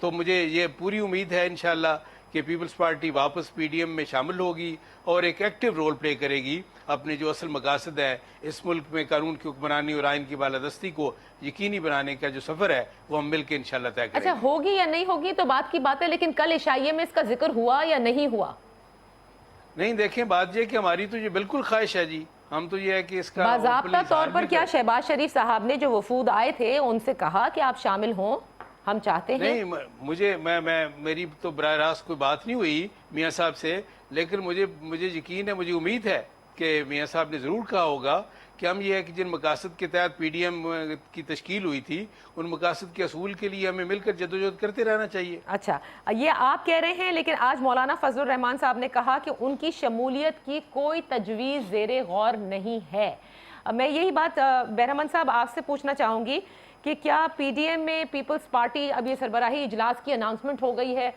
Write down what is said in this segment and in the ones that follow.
تو مجھے یہ پوری امید ہے انشاءاللہ کہ پیپلز پارٹی واپس پی ڈی ایم میں شامل ہوگی اور ایک ایکٹیو رول پلے کرے گی اپنے جو اصل مقاصد ہے اس ملک میں قانون کی حکمرانی اور آئین کی بالادستی کو یقینی بنانے کا جو سفر ہے وہ ہم مل کے انشاءاللہ طے کریں اچھا، گے۔ ہوگی یا نہیں ہوگی تو بات کی بات ہے، لیکن کل عشائیے میں اس کا ذکر ہوا یا نہیں ہوا؟ نہیں دیکھیں، بات یہ کہ ہماری تو یہ بالکل خواہش ہے جی، ہم تو یہ ہے کہ اس کا باضابطہ طور پر کیا نہیں شہباز شریف صاحب نے جو وفود آئے تھے ان سے کہا کہ آپ شامل ہوں، ہم چاہتے ہیں؟ مجھے میری تو براہ راست کوئی بات نہیں ہوئی میاں صاحب سے، لیکن مجھے یقین ہے، مجھے امید ہے کہ میاں صاحب نے ضرور کہا ہوگا کہ ہم یہ ہے کہ جن مقاصد کے تحت پی ڈی ایم کی تشکیل ہوئی تھی ان مقاصد کے اصول کے لیے ہمیں مل کر جدوجہد کرتے رہنا چاہیے۔ اچھا، یہ آپ کہہ رہے ہیں، لیکن آج مولانا فضل الرحمان صاحب نے کہا کہ ان کی شمولیت کی کوئی تجویز زیر غور نہیں ہے۔ میں یہی بات بہرامند صاحب آپ سے پوچھنا چاہوں گی کہ کیا پی ڈی ایم میں پیپلز پارٹی، اب یہ سربراہی اجلاس کی اناؤنسمنٹ ہو گئی ہے،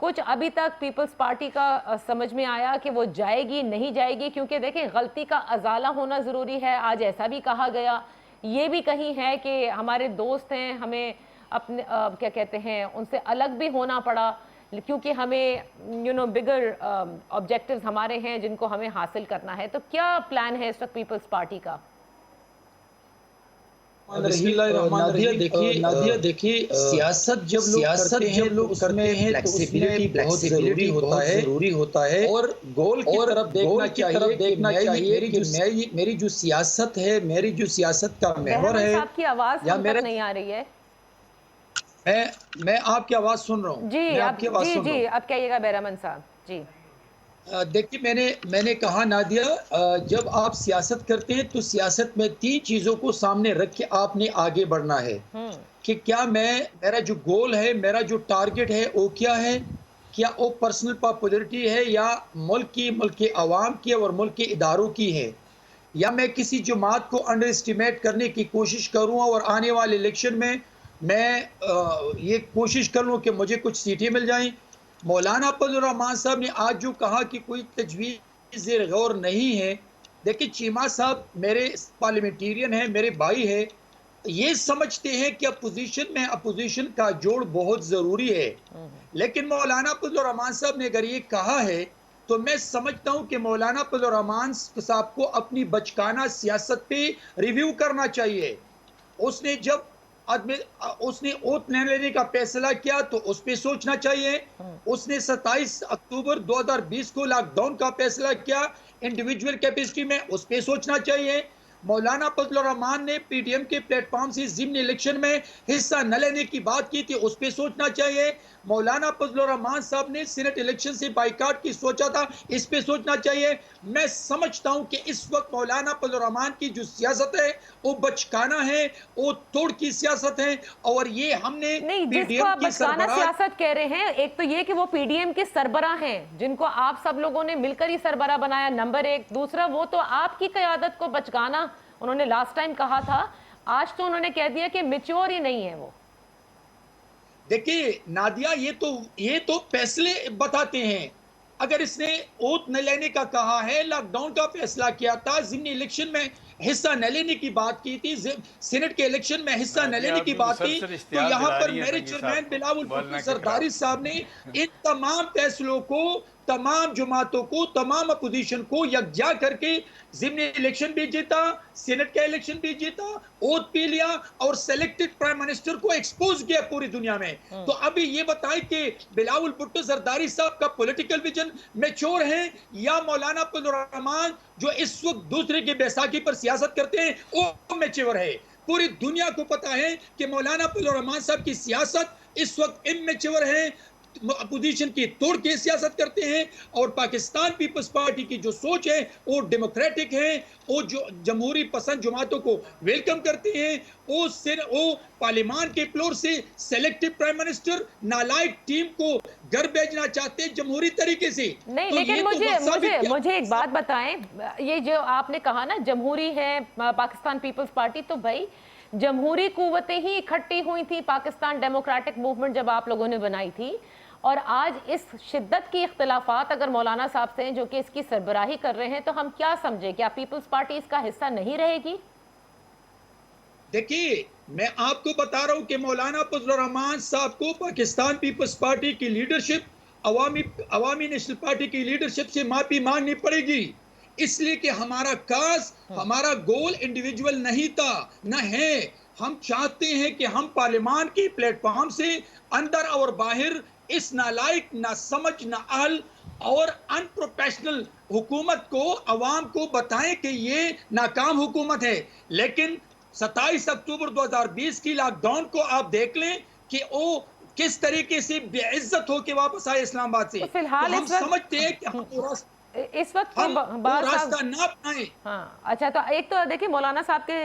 کچھ ابھی تک پیپلز پارٹی کا سمجھ میں آیا کہ وہ جائے گی نہیں جائے گی؟ کیونکہ دیکھیں، غلطی کا ازالہ ہونا ضروری ہے، آج ایسا بھی کہا گیا، یہ بھی کہیں ہے کہ ہمارے دوست ہیں، ہمیں اپنے کیا کہتے ہیں ان سے الگ بھی ہونا پڑا کیونکہ ہمیں بگر آبجیکٹیوز ہمارے ہیں جن کو ہمیں حاصل کرنا ہے۔ تو کیا پلان ہے اس وقت پیپلز پارٹی کا؟ بسم اللہ الرحمن الرحیم۔ نادیہ دیکھیے، سیاست جب لوگ کرتے ہیں تو اس میں فلیکسیبلٹی بہت ضروری ہوتا ہے اور گول کی طرف دیکھنا چاہیے کہ میری جو سیاست ہے، میری جو سیاست کا محور بہرامند ہے، صاحب کی آواز یا ہم تک نہیں آ رہی ہے۔ میں آپ کی آواز سن رہا ہوں، میں آپ کی آواز سن رہا ہوں۔ جی اب کہیے گا بہرامند صاحب جی۔ دیکھیے، میں نے کہا نادیہ، جب آپ سیاست کرتے ہیں تو سیاست میں 3 چیزوں کو سامنے رکھ کے آپ نے آگے بڑھنا ہے کہ کیا میرا جو گول ہے، میرا جو ٹارگٹ ہے وہ کیا ہے؟ کیا وہ پرسنل پاپولرٹی ہے یا ملک کے عوام کی اور ملک کے اداروں کی ہے، یا میں کسی جماعت کو انڈر اسٹیمیٹ کرنے کی کوشش کروں اور آنے والے الیکشن میں یہ کوشش کر لوں کہ مجھے کچھ سیٹیں مل جائیں۔ مولانا فضل الرحمان صاحب نے آج جو کہا کہ کوئی تجویز زیر غور نہیں ہے، دیکھیں چیمہ صاحب میرے پارلیمنٹیرین ہیں، میرے بھائی ہیں، یہ سمجھتے ہیں کہ اپوزیشن کا جوڑ بہت ضروری ہے، لیکن مولانا فضل الرحمان صاحب نے اگر یہ کہا ہے تو میں سمجھتا ہوں کہ مولانا فضل الرحمان صاحب کو اپنی بچکانہ سیاست پہ ریویو کرنا چاہیے۔ اس نے اوت لینے کا فیصلہ کیا تو اس پہ سوچنا چاہیے۔ اس نے 27 اکتوبر 2020 کو لاک ڈاؤن کا فیصلہ کیا انڈیویجول کیپیسٹی میں، اس پہ سوچنا چاہیے۔ مولانا فضل الرحمان نے پی ڈی ایم کے پلیٹ فارم سے ضمنی الیکشن میں حصہ نہ لینے کی بات کی تھی، اس پہ سوچنا چاہیے۔ مولانا فضل الرحمان صاحب نے سینٹ الیکشن سے بائیکاٹ کی سوچا تھا، اس پہ سوچنا چاہیے۔ میں سمجھتا ہوں کہ اس وقت مولانا فضل الرحمان کی جو سیاست ہے وہ بچکانہ ہے، وہ توڑ کی سیاست ہے، اور یہ ہم نے نہیں، پی جس ڈی کو ایم آپ کی بچکانہ سربراہ سیاست کہہ رہے ہیں، ایک تو یہ کہ وہ پی ڈی ایم کے سربراہ ہیں جن کو آپ سب لوگوں نے مل کر ہی سربراہ بنایا، نمبر 1۔ دوسرا، وہ تو آپ کی قیادت کو بچکانہ انہوں نے لاسٹ ٹائم کہا تھا، آج تو انہوں نے کہہ دیا کہ میچور ہی نہیں ہے وہ۔ دیکھیے نادیہ، یہ تو فیصلے بتاتے ہیں۔ اگر اس نے اوت نہ لینے کا کہا ہے، لاک ڈاؤن کا فیصلہ کیا تھا، ضمنی الیکشن میں حصہ نہ لینے کی بات کی تھی، سینٹ کے الیکشن میں حصہ نہ لینے کی بات تھی، تو یہاں پر میرے چیئرمین بلاول بھٹو زرداری صاحب نے ان تمام فیصلوں کو، تمام جماعتوں کو، تمام اپوزیشن کو یکجا کر کے ضمنی الیکشن بھی جیتا، سینٹ کا الیکشن بھی جیتا، اوت پی لیا اور سیلیکٹڈ پرائم منسٹر کو ایکسپوز کیا پوری دنیا میں۔ تو ابھی یہ بتائیں کہ بلاول بھٹو زرداری صاحب کا پولیٹیکل ویژن میچور ہے یا مولانا فضل الرحمان جو اس وقت دوسرے کی بیساکھی پر سیاست کرتے ہیں وہ میچور ہے؟ پوری دنیا کو پتا ہے کہ مولانا فضل الرحمان صاحب کی سیاست اس وقت امیچور ہے، اپوزیشن کی توڑ کے سیاست کرتے ہیں، اور پاکستان پیپلز پارٹی کی جو سوچ ہے وہ ڈیموکریٹک ہے، وہ جو جمہوری پسند جماعتوں کو ویلکم کرتے ہیں، وہ پارلیمان کے فلور سے سیلیکٹڈ پرائم منسٹر نالائق ٹیم کو گھر بھیجنا چاہتے ہیں جمہوری طریقے سے۔ نہیں، تو لیکن یہ تو وقت ثابت کیا۔ مجھے ایک بات بتائیں، یہ جو آپ نے کہا نا جمہوری ہے پاکستان پیپلز پارٹی، تو بھائی جمہوری قوتیں ہی اکھٹی ہوئی تھی پاکستان ڈیموکریٹک موومنٹ جب آپ لوگوں نے بنائی تھی، اور آج اس شدت کی اختلافات اگر مولانا صاحب سے ہیں جو کہ اس کی سربراہی کر رہے ہیں، تو ہم کیا سمجھیں؟ کیا پیپلز پارٹی اس کا حصہ نہیں رہے گی؟ دیکھیے میں آپ کو بتا رہا ہوں کہ مولانا فضل الرحمان صاحب کو پاکستان پیپلز پارٹی کی لیڈرشپ، عوامی نیشنل پارٹی کی لیڈرشپ سے معافی مانگنی پڑے گی، اس لیے کہ ہمارا کاز، ہمارا گول انڈیویجول نہیں تھا، نہ ہے۔ ہم چاہتے ہیں کہ ہم پارلیمان کی پلیٹ فارم سے اندر اور باہر اس نالائق، نہ سمجھ، نہ اہل اور ان پروفیشنل حکومت کو، عوام کو بتائیں کہ یہ ناکام حکومت ہے۔ لیکن 27 اکتوبر 2020 کی لاک ڈاؤن کو آپ دیکھ لیں کہ وہ کس طریقے سے بے عزت ہو کے واپس آئے اسلام آباد سے۔ تو فی الحال تو ہم اس وقت سمجھتے ہیں کہ ہم اس وقت وہ بار راستہ نہ اپنائیں۔ ہاں اچھا، تو ایک تو دیکھیں مولانا صاحب کے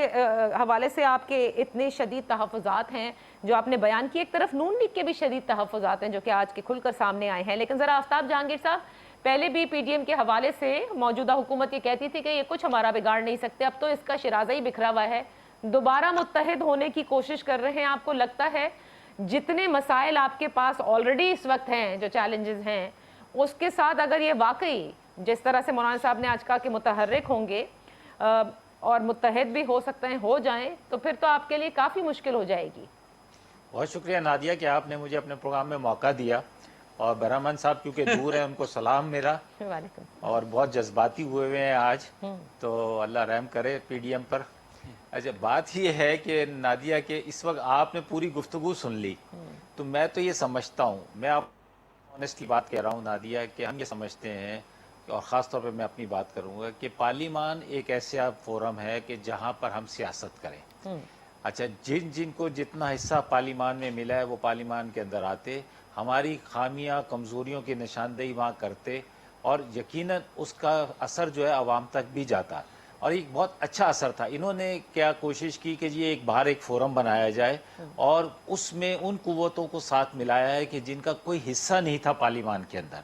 حوالے سے آپ کے اتنے شدید تحفظات ہیں جو آپ نے بیان کی، ایک طرف نون لیگ کے بھی شدید تحفظات ہیں جو کہ آج کے کھل کر سامنے آئے ہیں، لیکن ذرا آفتاب جہانگیر صاحب، پہلے بھی پی ڈی ایم کے حوالے سے موجودہ حکومت یہ کہتی تھی کہ یہ کچھ ہمارا بگاڑ نہیں سکتے، اب تو اس کا شرازہ ہی بکھرا ہوا ہے، دوبارہ متحد ہونے کی کوشش کر رہے ہیں۔ آپ کو لگتا ہے جتنے مسائل آپ کے پاس آلریڈی اس وقت ہیں، جو چیلنجز ہیں، اس کے ساتھ اگر یہ واقعی جس طرح سے مولانا صاحب نے آج کہا کہ متحرک ہوں گے اور متحد بھی ہو سکتے ہیں، ہو جائیں، تو پھر تو آپ کے لیے کافی مشکل ہو جائے گی؟ بہت شکریہ نادیہ کہ آپ نے مجھے اپنے پروگرام میں موقع دیا، اور برہمن صاحب کیونکہ دور ہیں ان کو سلام میرا، اور بہت جذباتی ہوئے ہیں آج، تو اللہ رحم کرے پی ڈی ایم پر۔ اچھا، بات یہ ہے کہ نادیہ کہ اس وقت آپ نے پوری گفتگو سن لی، تو میں تو یہ سمجھتا ہوں، میں آپ آنیسٹلی بات کہہ رہا ہوں نادیہ، کہ ہم یہ سمجھتے ہیں، اور خاص طور پہ میں اپنی بات کروں گا، کہ پارلیمان ایک ایسا فورم ہے کہ جہاں پر ہم سیاست کریں۔ اچھا، جن کو جتنا حصہ پارلیمان میں ملا ہے وہ پارلیمان کے اندر آتے، ہماری خامیاں کمزوریوں کی نشاندہی وہاں کرتے، اور یقیناً اس کا اثر جو ہے عوام تک بھی جاتا، اور ایک بہت اچھا اثر تھا۔ انہوں نے کیا کوشش کی کہ یہ ایک فورم بنایا جائے، اور اس میں ان قوتوں کو ساتھ ملایا ہے کہ جن کا کوئی حصہ نہیں تھا پارلیمان کے اندر،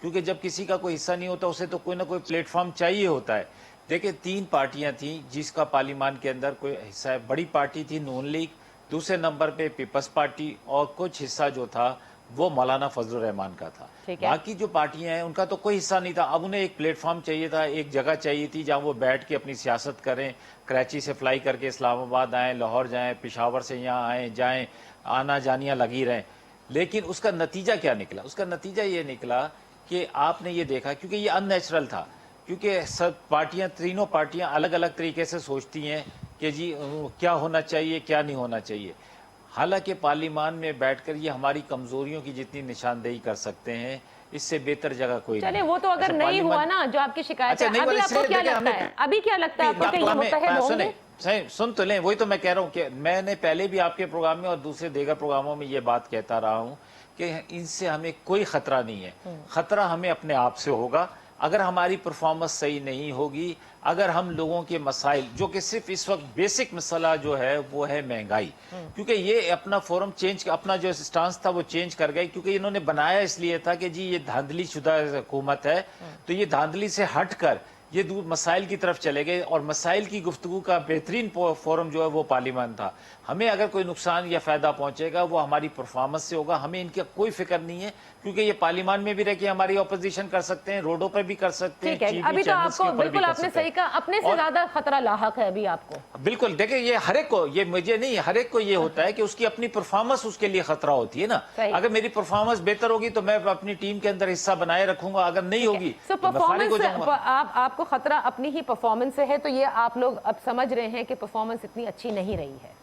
کیونکہ جب کسی کا کوئی حصہ نہیں ہوتا اسے تو کوئی نہ کوئی پلیٹ فارم چاہیے ہوتا ہے۔ دیکھیں، 3 پارٹیاں تھیں جس کا پارلیمان کے اندر کوئی حصہ ہے۔ بڑی پارٹی تھی نون لیگ، دوسرے نمبر پہ پیپلز پارٹی، اور کچھ حصہ جو تھا وہ مولانا فضل الرحمان کا تھا۔ باقی جو پارٹیاں ہیں ان کا تو کوئی حصہ نہیں تھا۔ اب انہیں ایک پلیٹ فارم چاہیے تھا، ایک جگہ چاہیے تھی جہاں وہ بیٹھ کے اپنی سیاست کریں، کراچی سے فلائی کر کے اسلام آباد آئیں، لاہور جائیں، پشاور سے یہاں آئیں جائیں، آنا جانیاں لگی رہیں۔ لیکن اس کا نتیجہ کیا نکلا؟ اس کا نتیجہ یہ نکلا کہ آپ نے یہ دیکھا، کیونکہ یہ ان نیچرل تھا، کیونکہ سب پارٹیاں، تینوں پارٹیاں الگ الگ طریقے سے سوچتی ہیں کہ جی کیا ہونا چاہیے، کیا نہیں ہونا چاہیے۔ حالانکہ پارلیمان میں بیٹھ کر یہ ہماری کمزوریوں کی جتنی نشاندہی کر سکتے ہیں، اس سے بہتر جگہ کوئی نہیں۔ چلے وہ تو اگر نہیں ہوا نا جو آپ کی شکایت ہے، ابھی آپ کو کیا لگتا ہے؟ ابھی کیا لگتا ہے آپ کو کہ یہ متحد ہوں گے؟ سن تو لیں، وہی تو میں کہہ رہا ہوں کہ میں نے پہلے بھی آپ کے پروگرام میں اور دوسرے دیگر پروگراموں میں یہ بات کہتا رہا ہوں کہ ان سے ہمیں کوئی خطرہ نہیں ہے۔ خطرہ ہمیں اپنے آپ سے ہوگا، اگر ہماری پرفارمنس صحیح نہیں ہوگی، اگر ہم لوگوں کے مسائل، جو کہ صرف اس وقت بیسک مسئلہ جو ہے وہ ہے مہنگائی، کیونکہ یہ اپنا فورم چینج، اپنا جو سٹانس تھا وہ چینج کر گئی، کیونکہ انہوں نے بنایا اس لیے تھا کہ جی یہ دھاندلی شدہ حکومت ہے، تو یہ دھاندلی سے ہٹ کر یہ دور مسائل کی طرف چلے گئے، اور مسائل کی گفتگو کا بہترین فورم جو ہے وہ پارلیمان تھا۔ ہمیں اگر کوئی نقصان یا فائدہ پہنچے گا وہ ہماری پرفارمنس سے ہوگا، ہمیں ان کی کوئی فکر نہیں ہے، کیونکہ یہ پارلیمان میں بھی رہ کے ہماری اپوزیشن کر سکتے ہیں، روڈوں پر بھی کر سکتے ہیں، ٹھیک ہے، ابھی تو آپ کو بالکل آپ نے صحیح کہا، اپنے سے زیادہ خطرہ لاحق ہے ابھی آپ کو۔ بالکل، دیکھیں یہ ہر ایک کو، یہ مجھے نہیں، ہر ایک کو یہ ہوتا ہے کہ اس کی اپنی پرفارمنس اس کے لیے خطرہ ہوتی ہے نا۔ اگر میری پرفارمنس بہتر ہوگی تو میں اپنی ٹیم کے اندر حصہ بنائے رکھوں گا، اگر نہیں ہوگی تو میں فارغ ہو جاؤں گا۔ آپ کو خطرہ اپنی ہی پرفارمنس سے ہے، تو یہ آپ لوگ اب سمجھ رہے ہیں کہ پرفارمنس اتنی اچھی نہیں رہی ہے؟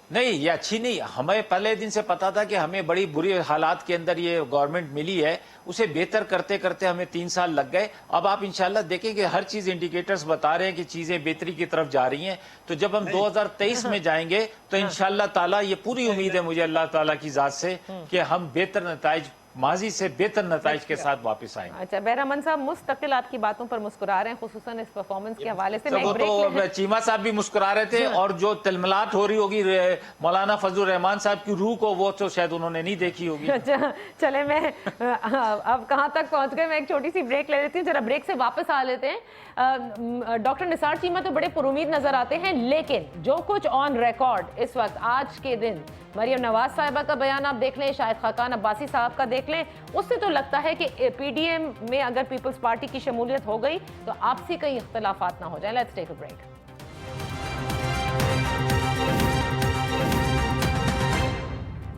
نہیں، یہ اچھی نہیں، ہمیں پہلے دن سے پتا تھا کہ ہمیں بڑی بری حالات کے اندر یہ گورنمنٹ ملی ہے، اسے بہتر کرتے کرتے ہمیں 3 سال لگ گئے۔ اب آپ انشاءاللہ دیکھیں کہ ہر چیز انڈیکیٹرز بتا رہے ہیں کہ چیزیں بہتری کی طرف جا رہی ہیں، تو جب ہم 2023 میں جائیں گے تو انشاءاللہ تعالیٰ یہ پوری امید ہے مجھے اللہ تعالیٰ کی ذات سے کہ ہم بہتر نتائج، ماضی سے بہتر نتائج کے ساتھ واپس آئیں گے۔ اچھا، بہرامند صاحب مستقل آپ کی باتوں پر مسکرا رہے ہیں، خصوصاً اس پرفارمنس کے حوالے سے۔ وہ تو چیمہ صاحب بھی مسکرا رہے تھے، اور جو تلملات ہو رہی ہوگی مولانا فضل الرحمان صاحب کی روح کو، وہ تو شاید انہوں نے نہیں دیکھی ہوگی۔ چلے میں اب کہاں تک پہنچ گئے، میں ایک چھوٹی سی بریک لے لیتی ہوں، ذرا بریک سے واپس آ لیتے ہیں۔ ڈاکٹر نثار چیمہ تو بڑے پر امید نظر آتے ہیں، لیکن جو کچھ آن ریکارڈ اس وقت آج کے دن مریم نواز صاحبہ کا بیان آپ دیکھ لیں، شاہد خاقان عباسی صاحب کا دیکھ لیں، اس سے تو لگتا ہے کہ پی ڈی ایم میں اگر پیپلز پارٹی کی شمولیت ہو گئی تو آپسی کئی اختلافات نہ ہو جائیں۔ Let's take a break.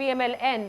PMLN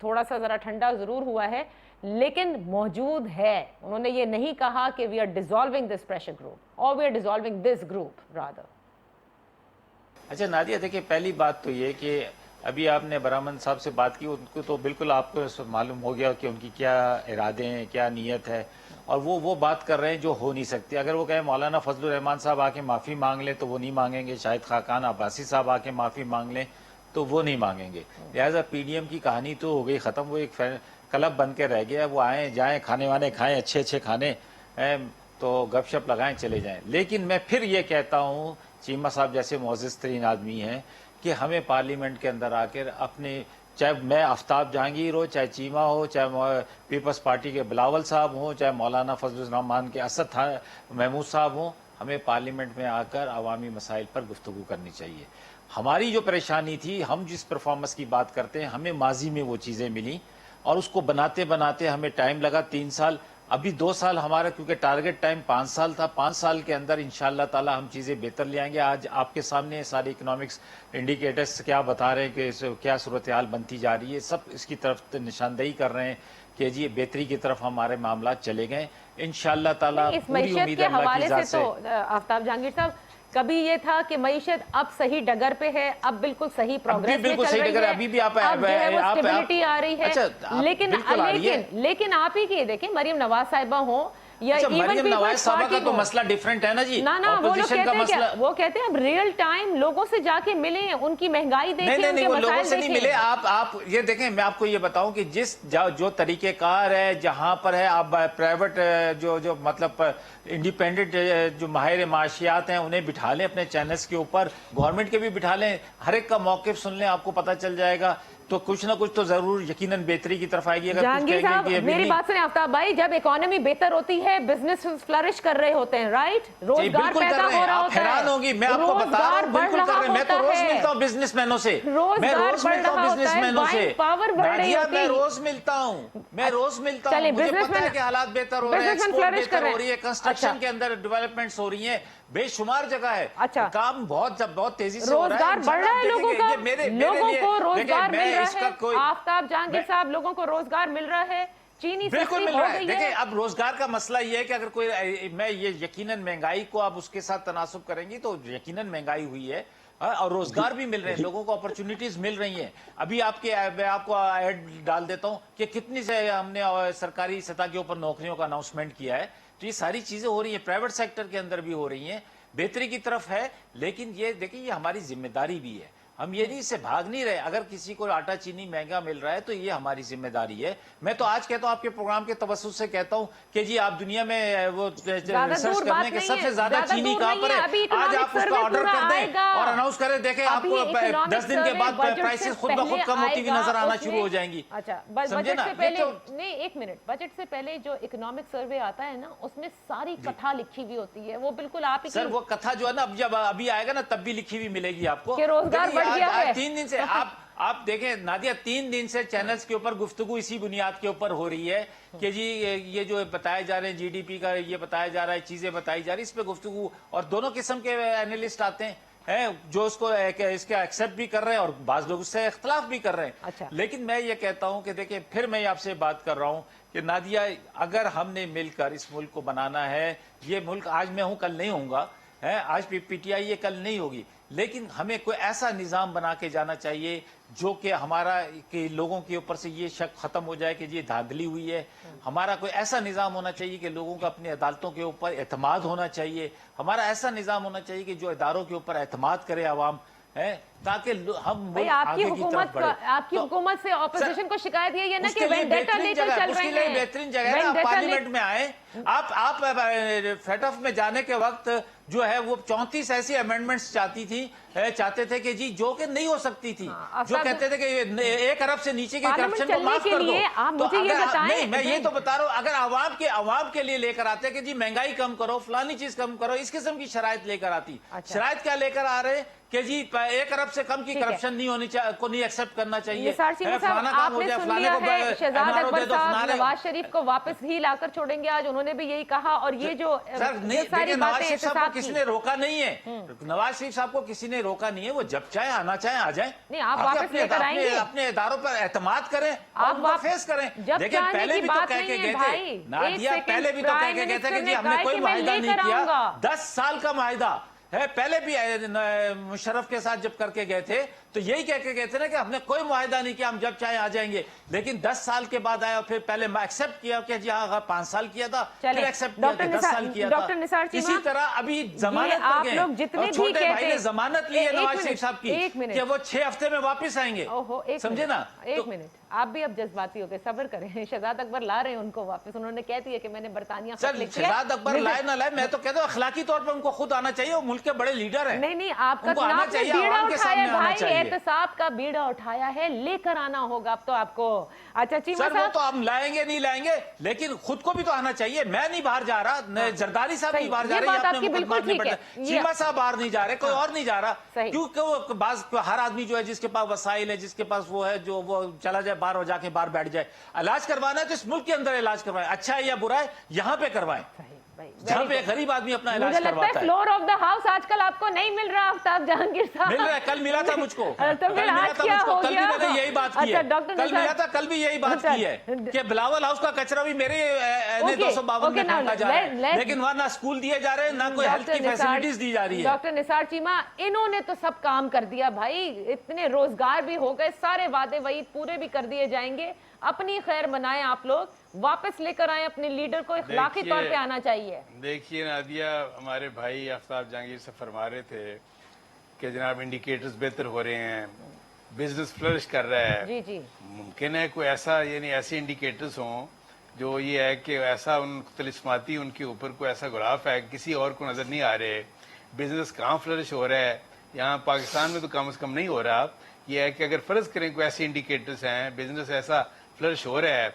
تھوڑا سا ذرا ٹھنڈا ضرور ہوا ہے لیکن موجود ہے. انہوں نے یہ نہیں کہا کہ we are dissolving this pressure group اور we are dissolving this group rather. اچھا نادیہ دیکھیں، پہلی بات تو یہ کہ ابھی آپ نے برہمن صاحب سے بات کی، ان کو تو بالکل آپ کو معلوم ہو گیا کہ ان کی کیا ارادے ہیں، کیا نیت ہے، اور وہ بات کر رہے ہیں جو ہو نہیں سکتی. اگر وہ کہیں مولانا فضل الرحمان صاحب آ کے معافی مانگ لیں تو وہ نہیں مانگیں گے، شاہد خاقان عباسی صاحب آ کے معافی مانگ لیں تو وہ نہیں مانگیں گے. لہٰذا پی ڈی ایم کی کہانی تو ہو گئی ختم، وہ ایک کلب بن کے رہ گیا. وہ آئیں جائیں، کھانے وانے کھائیں، اچھے کھانے، تو گپ شپ لگائیں، چلے جائیں. لیکن میں پھر یہ کہتا ہوں، چیمہ صاحب جیسے معزز ترین آدمی ہیں، کہ ہمیں پارلیمنٹ کے اندر آ کر اپنے، چاہے میں آفتاب جہانگیر ہو، چاہے چیمہ ہو، چاہے پیپلز پارٹی کے بلاول صاحب ہوں، چاہے مولانا فضل الرحمان کے اسد محمود صاحب ہوں، ہمیں پارلیمنٹ میں آ کر عوامی مسائل پر گفتگو کرنی چاہیے. ہماری جو پریشانی تھی، ہم جس پرفارمنس کی بات کرتے ہیں، ہمیں ماضی میں وہ چیزیں ملی اور اس کو بناتے بناتے ہمیں ٹائم لگا 3 سال. ابھی 2 سال ہمارا، کیونکہ ٹارگٹ ٹائم 5 سال تھا، 5 سال کے اندر انشاءاللہ تعالی ہم چیزیں بہتر لے آئیں گے. آج آپ کے سامنے ساری اکنامکس انڈیکیٹرز کیا بتا رہے ہیں کہ کیا صورتحال بنتی جا رہی ہے، سب اس کی طرف نشاندہی کر رہے ہیں کہ جی بہتری کی طرف ہمارے معاملات چلے گئے انشاءاللہ تعالی. اس معیشت کے حوالے سے تو آفتاب جہانگیر صاحب، کبھی یہ تھا کہ معیشت اب صحیح ڈگر پہ ہے، اب بالکل صحیح پروگریس میں چل رہی ہے، ابھی بھی آپ اب جو ہے وہ اسٹیبلٹی آ رہی ہے. لیکن آپ ہی کی دیکھیں، مریم نواز صاحبہ ہوں یا مریم نواز صاحبہ کا تو مسئلہ ڈیفرنٹ ہے نا جی. وہ کہتے ہیں اب ریئل ٹائم لوگوں سے جا کے ملیں، ان کی مہنگائی دیکھیں، ان کے مسائل دیکھیں. لوگوں سے نہیں ملے. آپ یہ دیکھیں، میں آپ کو یہ بتاؤں کہ جو طریقہ کار ہے، جہاں پر ہے آپ پرائیویٹ جو مطلب انڈیپینڈنٹ جو ماہر معاشیات ہیں انہیں بٹھا لیں اپنے چینلز کے اوپر، گورنمنٹ کے بھی بٹھا لیں، ہر ایک کا موقف سن لیں، آپ کو پتہ چل جائے گا. تو کچھ نہ کچھ تو ضرور یقیناً بہتری کی طرف آئے گی. جہانگیر صاحب میری بات سنیں آفتاب بھائی، جب اکانومی بہتر ہوتی ہے بزنس فلرش کر رہے ہوتے ہیں، رائٹ، روزگار پیدا ہو رہا ہوتا ہے. حیران ہوگی، میں آپ کو بتا رہا ہوں، بالکل کر رہے ہیں. میں تو روز ملتا ہوں بزنس مینوں سے، میں روز ملتا ہوں بزنس مینوں سے. میں روز ملتا ہوں، مجھے پتا ہے کہ حالات بہتر ہو رہے ہیں، ایکسپورٹ بہتر ہو رہی ہے، کنسٹرکشن کے اندر ڈیولپمنٹس ہو رہی ہیں، بے شمار جگہ ہے. کام بہت تیزی سے ہو رہا ہے. روزگار بڑھ رہا ہے، لوگوں کو روزگار مل رہا ہے. آفتاب جہانگیر صاحب، لوگوں کو روزگار مل رہا ہے، چینی بالکل مل رہا ہے. دیکھیں اب روزگار کا مسئلہ یہ ہے کہ اگر کوئی، میں یہ یقیناً مہنگائی کو آپ اس کے ساتھ تناسب کریں گی تو یقیناً مہنگائی ہوئی ہے اور روزگار بھی مل رہے ہیں، لوگوں کو اپرچونٹیز مل رہی ہیں. ابھی میں آپ کو ایڈ ڈال دیتا ہوں کہ کتنی سے ہم نے سرکاری سطح کے اوپر نوکریوں کا اناؤنسمنٹ کیا ہے. تو یہ ساری چیزیں ہو رہی ہیں، پرائیویٹ سیکٹر کے اندر بھی ہو رہی ہیں، بہتری کی طرف ہے. لیکن یہ دیکھیں، یہ ہماری ذمہ داری بھی ہے، ہم یہ نہیں اس سے بھاگ نہیں رہے. اگر کسی کو آٹا چینی مہنگا مل رہا ہے تو یہ ہماری ذمہ داری ہے. میں تو آج کہتا ہوں، آپ کے پروگرام کے توسط سے کہتا ہوں کہ جی آپ دنیا میں وہ ریسرچ کرنے کے سب سے زیادہ چینی کہاں پر ہے، آج آپ اس کا آرڈر کر دیں اور اناؤنس کریں. دیکھیں آپ کو 10 دن کے بعد پرائسز خود بخود کم ہوتی ہوئی نظر آنا شروع ہو جائیں گی. اچھا، بجٹ سے پہلے نہیں، ایک منٹ، بجٹ سے پہلے جو اکنامک سروے آتا ہے نا، اس میں ساری کتھا لکھی ہوئی ہوتی ہے. وہ بالکل آپ ہی سر، وہ کتھا جو ہے نا، جب ابھی آئے گا نا تب بھی لکھی ہوئی ملے گی آپ کو کہ روزگار بڑھ گیا ہے. 3 دن سے آپ دیکھیں نادیہ، 3 دن سے چینلز کے اوپر گفتگو اسی بنیاد کے اوپر ہو رہی ہے کہ جی یہ جو بتایا جا رہے ہیں جی ڈی پی کا، یہ بتایا جا رہا ہے، چیزیں بتائی جا رہی ہیں، اس پہ گفتگو، اور دونوں قسم کے اینالسٹ آتے ہیں جو اس کو اس کا ایکسپٹ بھی کر رہے ہیں اور بعض لوگ اس سے اختلاف بھی کر رہے ہیں. لیکن میں یہ کہتا ہوں کہ دیکھیں، پھر میں آپ سے بات کر رہا ہوں کہ نادیہ، اگر ہم نے مل کر اس ملک کو بنانا ہے، یہ ملک آج میں ہوں کل نہیں ہوں گا، آج پی ٹی آئی یہ کل نہیں ہوگی، لیکن ہمیں کوئی ایسا نظام بنا کے جانا چاہیے جو کہ ہمارا، کہ لوگوں کے اوپر سے یہ شک ختم ہو جائے کہ یہ دھاندلی ہوئی ہے. ہمارا کوئی ایسا نظام ہونا چاہیے کہ لوگوں کا اپنی عدالتوں کے اوپر اعتماد ہونا چاہیے. ہمارا ایسا نظام ہونا چاہیے کہ جو اداروں کے اوپر اعتماد کرے عوام، تاکہ ہم آپ کی حکومت سے اپوزیشن کو شکایت یہ ہے نا کہ وینڈیٹا لے کر چل رہے ہیں. اس کے لیے بہترین جگہ ہے، آپ پارلیمنٹ میں آئیں. آپ فیٹ آف میں جانے کے وقت جو ہے وہ 34 ایسی امینڈمنٹس چاہتے تھے کہ جی جو کہ نہیں ہو سکتی تھی، جو کہتے تھے کہ 1 ارب سے نیچے کی کرپشن کو معاف کر دو. نہیں، میں یہ تو بتا رہا ہوں، اگر عوام کے لیے لے کر آتے کہ جی مہنگائی کم کرو، فلانی چیز کم کرو، اس قسم کی شرائط لے کر آتی. شرائط کیا لے کر آ رہے کہ جی 1 ارب سے کم کی کرپشن نہیں ہونی چاہیے، کو نہیں ایکسپٹ کرنا چاہیے. آپ نے سن لیا ہے، شہزاد اکبر صاحب نواز شریف کو واپس ہی لا کر چھوڑیں گے. آج انہوں انہوں نے بھی یہی کہا. اور یہ جو ساری نواز شریف صاحب کو کسی نے روکا نہیں ہے, نواز شریف صاحب کو کسی نے روکا نہیں ہے, وہ جب چاہے آنا چاہے آ جائیں. نہیں, آپ واپس لے کر آئیں گے, اپنے اداروں پر اعتماد کریں, آپ فیس کریں. دیکھیں پہلے بھی تو کہہ کے گئے تھے نادیہ, پہلے بھی تو کہہ کے گئے تھے کہ جی ہم نے کوئی معاہدہ نہیں کیا, 10 سال کا معاہدہ ہے. پہلے بھی مشرف کے ساتھ جب کر کے گئے تھے تو یہی کہہ کے گئے تھے نا کہ ہم نے کوئی معاہدہ نہیں کیا, ہم جب چاہے آ جائیں گے. لیکن 10 سال کے بعد آیا, پھر پہلے ایکسپٹ کیا کہ جی ہاں 5 سال کیا تھا, پھر ایکسپٹ کیا کہ 10 سال کیا تھا. اسی طرح ابھی ضمانت پر گئے, اور چھوٹے بھائی نے ضمانت لی ہے نواز شریف صاحب کی کہ وہ 6 ہفتے میں واپس آئیں گے. سمجھے نا, 1 منٹ, آپ بھی اب جذباتی ہو گئے, صبر کریں. شہزاد اکبر لا رہے ہیں ان کو واپس, انہوں نے کہہ دیا کہ میں نے برطانیہ سر شہزاد اکبر لائے نہ لائے, میں تو کہتا ہوں اخلاقی طور پر ان کو خود آنا چاہیے, وہ ملک کے بڑے لیڈر ہیں. نہیں, آپ کا آپ نے بیڑا اٹھایا ہے بھائی, احتساب کا بیڑا اٹھایا ہے, لے کر آنا ہوگا اب تو آپ کو. اچھا چیمہ صاحب, وہ تو ہم لائیں گے نہیں لائیں گے, لیکن خود کو بھی تو آنا چاہیے. میں نہیں باہر جا رہا, زرداری صاحب نہیں باہر جا رہے, چیمہ صاحب باہر نہیں جا رہے, کوئی اور نہیں جا رہا, کیونکہ وہ بعض ہر آدمی جو ہے جس کے پاس وسائل ہے, جس کے پاس وہ ہے, جو وہ چلا جائے باہر, ہو جا کے باہر بیٹھ جائے. علاج کروانا ہے تو اس ملک کے اندر علاج کروائیں, اچھا ہے یا برا ہے یہاں پہ کروائیں, جہاں پہ غریب آدمی اپنا علاج کرواتا ہے. فلور آف دا ہاؤس آج کل آپ کو نہیں مل رہا آفتاب جہانگیر صاحب. مل رہا ہے, کل ملا تھا مجھ کو, کل بھی میں نے یہی بات کی ہے, کل ملا تھا, کل بھی یہی بات کی ہے کہ بلاول ہاؤس کا کچرا بھی میرے 252 میں پھینکا جا رہا ہے, لیکن وہاں نہ اسکول دیے جا رہے ہیں, نہ کوئی ہیلتھ کی فیسلٹیز دی جا رہی ہے. ڈاکٹر نثار چیمہ, انہوں نے تو سب کام کر دیا بھائی, اتنے روزگار بھی ہو گئے, سارے وعدے وعید پورے بھی کر دیے جائیں گے. اپنی خیر منائیں, آپ لوگ واپس لے کر آئیں اپنے لیڈر کو, اخلاقی طور پہ آنا چاہیے. دیکھیے نادیہ, ہمارے بھائی آفتاب جہانگیر سے فرما رہے تھے کہ جناب انڈیکیٹرز بہتر ہو رہے ہیں, بزنس فلرش کر رہا ہے. جی جی, ممکن ہے کوئی ایسا, یعنی ایسے انڈیکیٹرز ہوں جو یہ ہے کہ ایسا ان طلسماتی ان کے اوپر کوئی ایسا غلاف ہے کسی اور کو نظر نہیں آ رہے. بزنس کہاں فلرش ہو رہا ہے, یہاں پاکستان میں تو کم از کم نہیں ہو رہا. یہ ہے کہ اگر فرض کریں کوئی ایسے انڈیکیٹرز ہیں, بزنس ایسا فلرش ہو رہا ہے,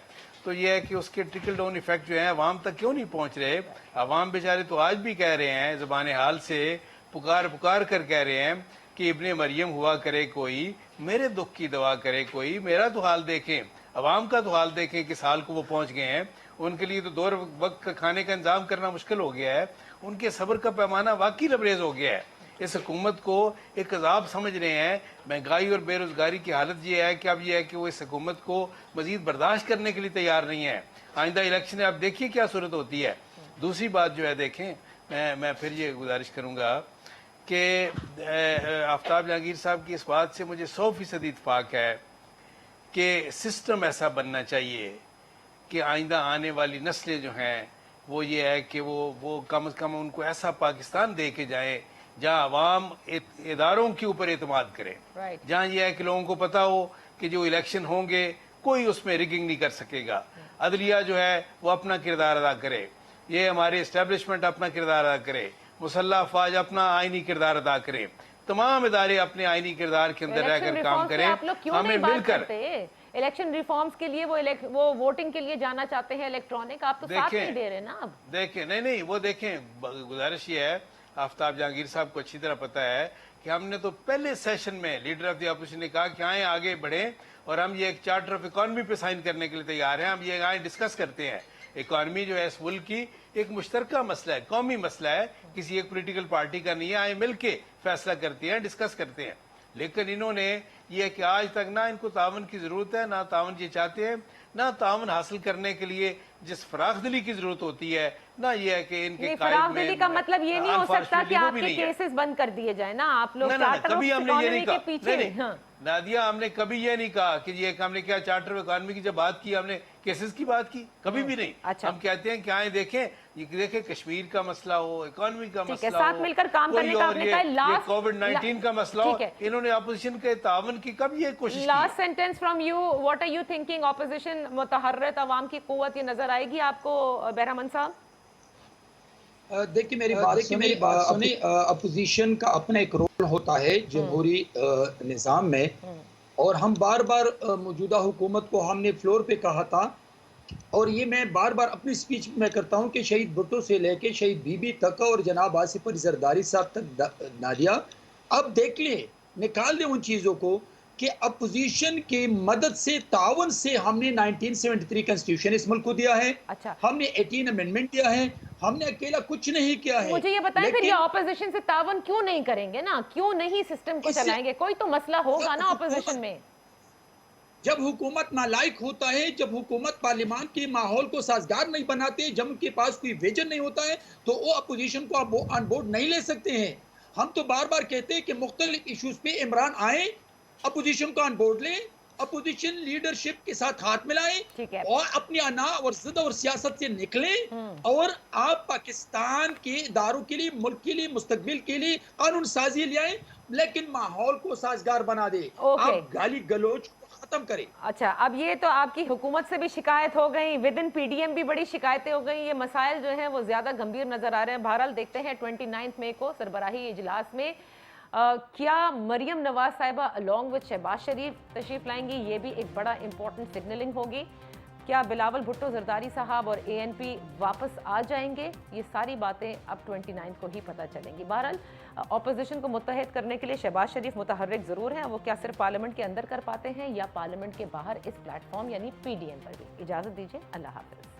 تو یہ ہے کہ اس کے ٹرکل ڈاؤن ایفیکٹ جو ہیں عوام تک کیوں نہیں پہنچ رہے. عوام بیچارے تو آج بھی کہہ رہے ہیں, زبان حال سے پکار کر کہہ رہے ہیں کہ ابن مریم ہوا کرے کوئی, میرے دکھ کی دوا کرے کوئی, میرا تو حال دیکھیں, عوام کا تو حال دیکھیں کس حال کو وہ پہنچ گئے ہیں. ان کے لیے تو 2 وقت کا کھانے کا انتظام کرنا مشکل ہو گیا ہے. ان کے صبر کا پیمانہ واقعی لبریز ہو گیا ہے. اس حکومت کو ایک عذاب سمجھ رہے ہیں. مہنگائی اور بے روزگاری کی حالت یہ ہے کہ اب یہ ہے کہ وہ اس حکومت کو مزید برداشت کرنے کے لیے تیار نہیں ہے. آئندہ الیکشن آپ دیکھیے کیا صورت ہوتی ہے. دوسری بات جو ہے دیکھیں, میں پھر یہ گزارش کروں گا کہ آفتاب جہانگیر صاحب کی اس بات سے مجھے 100% اتفاق ہے کہ سسٹم ایسا بننا چاہیے کہ آئندہ آنے والی نسلیں جو ہیں وہ یہ ہے کہ وہ کم از کم ان کو ایسا پاکستان دے کے جائیں جہاں عوام اداروں کے اوپر اعتماد کرے, جہاں یہ ہے کہ لوگوں کو پتا ہو کہ جو الیکشن ہوں گے کوئی اس میں ریگنگ نہیں کر سکے گا. عدلیہ جو ہے وہ اپنا کردار ادا کرے, یہ ہمارے اسٹیبلشمنٹ اپنا کردار ادا کرے, مسلح افواج اپنا آئینی کردار ادا کرے, تمام ادارے اپنے آئینی کردار کے اندر رہ کر کام کریں. ہمیں مل کر الیکشن ریفارمز کے لیے وہ ووٹنگ کے لیے جانا چاہتے ہیں الیکٹرانک, آپ تو ساتھ نہیں دے رہے نا. اب دیکھیں, نہیں وہ دیکھیں, گزارش یہ ہے, آفتاب جہانگیر صاحب کو اچھی طرح پتا ہے کہ ہم نے تو پہلے سیشن میں لیڈر آف دی اپوزیشن نے کہا کہ آئیں آگے بڑھیں, اور ہم یہ ایک چارٹر آف اکانومی پہ سائن کرنے کے لیے تیار ہیں. ہم یہ آئیں ڈسکس کرتے ہیں. اکانومی جو ہے اس ملک کی ایک مشترکہ مسئلہ ہے, قومی مسئلہ ہے, کسی ایک پولیٹیکل پارٹی کا نہیں ہے. آئیں مل کے فیصلہ کرتے ہیں, ڈسکس کرتے ہیں. لیکن انہوں نے یہ کہ آج تک نہ ان کو تعاون کی ضرورت ہے, نہ تعاون یہ چاہتے ہیں, نہ تعاون حاصل کرنے کے لیے جس فراخ دلی کی ضرورت ہوتی ہے, نہ یہ ہے کہ ان کے فراخ دلی کا مطلب یہ نہیں ہو سکتا کہ آپ کے کیسز بند کر دیے جائیں نا. آپ لوگ کبھی ہم نے یہ نہیں کہا نادیہ, ہم نے کبھی یہ نہیں کہا کہ یہ ہم نے کیا چارٹر آف اکانومی کی جب بات کی ہم نے کیسز کی بات کی, کبھی بھی نہیں. ہم کہتے ہیں کہ آئیں دیکھیں کشمیر کا مسئلہ ہو, اکانومی کا مسئلہ ہو, ساتھ مل کر کام کرنے کا آپ نے کہا, کووڈ-19 کا مسئلہ ہو, انہوں نے اپوزیشن کے تعاون کی کب یہ کوشش کی. Last sentence from you, what are you thinking, opposition متحرک عوام کی قوت یہ نظر آئے گی آپ کو بہرامند صاحب؟ دیکھیں میری بات سنیں, اپوزیشن کا اپنا ایک رول ہوتا ہے جمہوری نظام میں, اور ہم بار بار موجودہ حکومت کو ہم نے فلور پہ کہا تھا, اور یہ میں بار بار اپنی سپیچ میں کرتا ہوں کہ شہید بھٹو سے لے کے شہید بی بی تک اور جناب آصف علی زرداری صاحب تک نادیہ, اب دیکھ لیں, نکال دیں ان چیزوں کو. کہ اپوزیشن کی مدد سے تعاون سے ہم نے 1973 کنسٹیٹیوشن اس ملک کو دیا ہے, اچھا ہم نے 18 امینڈمنٹ دیا ہے, ہم نے اکیلا کچھ نہیں کیا ہے. مجھے یہ بتائیں پھر یہ اپوزیشن سے تعاون کیوں نہیں کریں گے نا, کیوں نہیں سسٹم کو چلائیں گے؟ کوئی تو مسئلہ ہوگا نا اپوزیشن میں. جب حکومت نالائق ہوتا ہے, جب حکومت پارلیمان کے ماحول کو سازگار نہیں بناتے, جب ان کے پاس کوئی ویژن نہیں ہوتا ہے, تو وہ اپوزیشن کو آن بورڈ نہیں لے سکتے ہیں. ہم تو بار بار کہتے ہیں کہ مختلف ایشوز پہ عمران آئیں, اپوزیشن کو آن بورڈ لیں, اپوزیشن لیڈرشپ کے ساتھ ہاتھ ملائیں اور اپنی انا اور ضد اور سیاست سے نکلیں, اور آپ پاکستان کے اداروں کے لیے, ملک کے لیے, مستقبل کے لیے قانون سازی لے آئیں, لیکن ماحول کو سازگار بنا دے. آپ گالی گلوچ ختم کریں. اچھا, اب یہ تو آپ کی حکومت سے بھی شکایت ہو گئی, within P D M بھی بڑی شکایتیں ہو گئی, یہ مسائل جو ہیں وہ زیادہ گمبھیر نظر آ رہے ہیں. بہرحال دیکھتے ہیں 29 مئی کو سربراہی اجلاس میں کیا مریم نواز صاحبہ along with شہباز شریف تشریف لائیں گی. یہ بھی ایک بڑا امپورٹنٹ سگنلنگ ہوگی. کیا بلاول بھٹو زرداری صاحب اور اے این پی واپس آ جائیں گے؟ یہ ساری باتیں اب 29 کو ہی پتہ چلیں گی. بہرحال اپوزیشن کو متحد کرنے کے لیے شہباز شریف متحرک ضرور ہیں, وہ کیا صرف پارلیمنٹ کے اندر کر پاتے ہیں یا پارلیمنٹ کے باہر اس پلیٹ فارم یعنی پی ڈی ایم پر بھی. اجازت دیجیے, اللہ حافظ.